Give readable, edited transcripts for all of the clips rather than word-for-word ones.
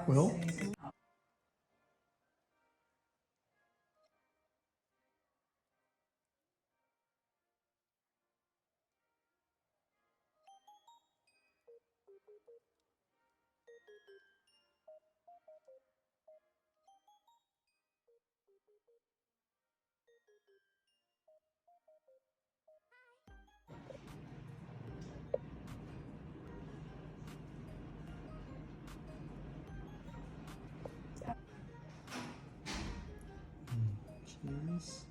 Well, cheers.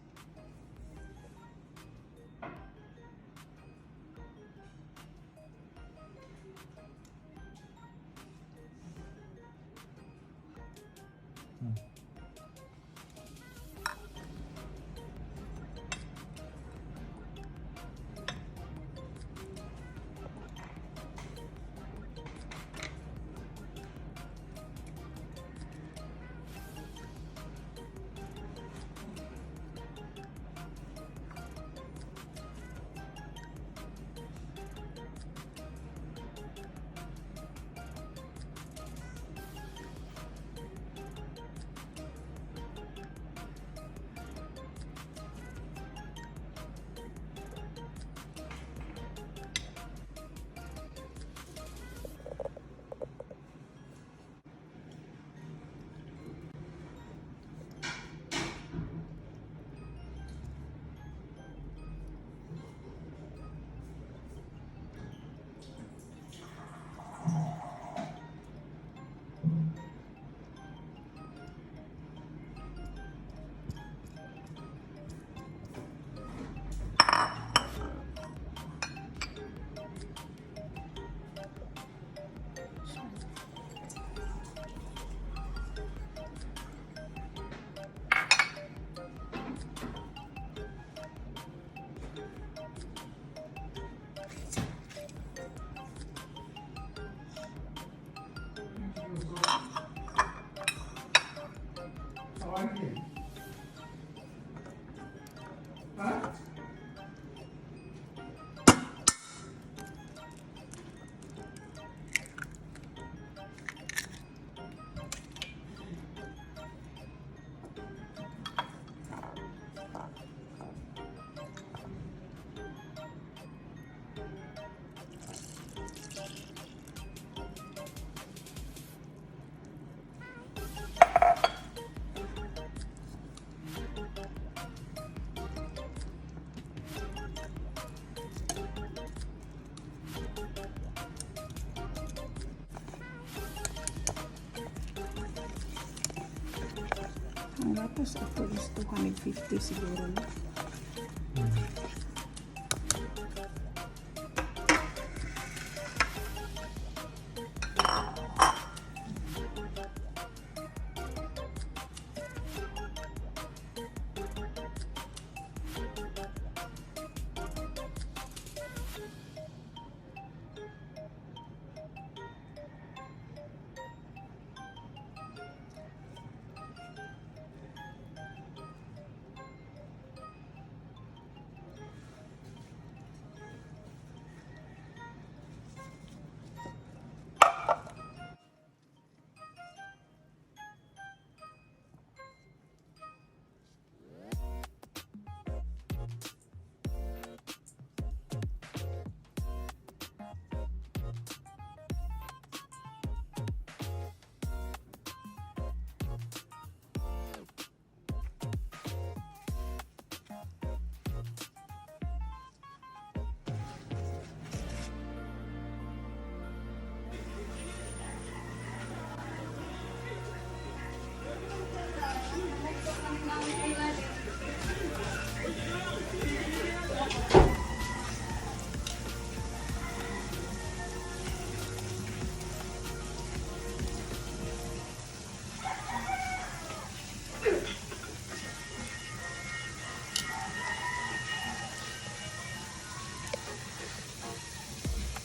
Ang gatas ito is 250 siguro na.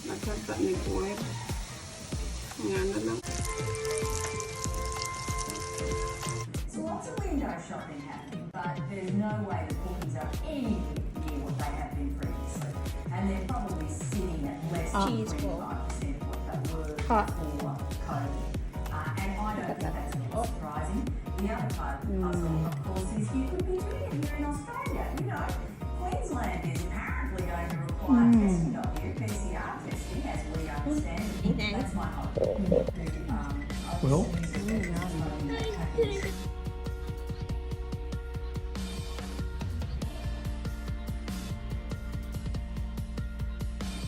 Nagkata ni Boy. Nga na lang. So lots of window shopping happening, but there's no way the bookings are anything near what they have been previously. And they're probably sitting at less than 25% of what they were Hot. before COVID. And I don't think that's really surprising. The other part of the puzzle, of course, is you could be doing it here in Australia. You know, Queensland is apparently going to require testing of you, PCR testing, as we understand it. That's my hope. Well,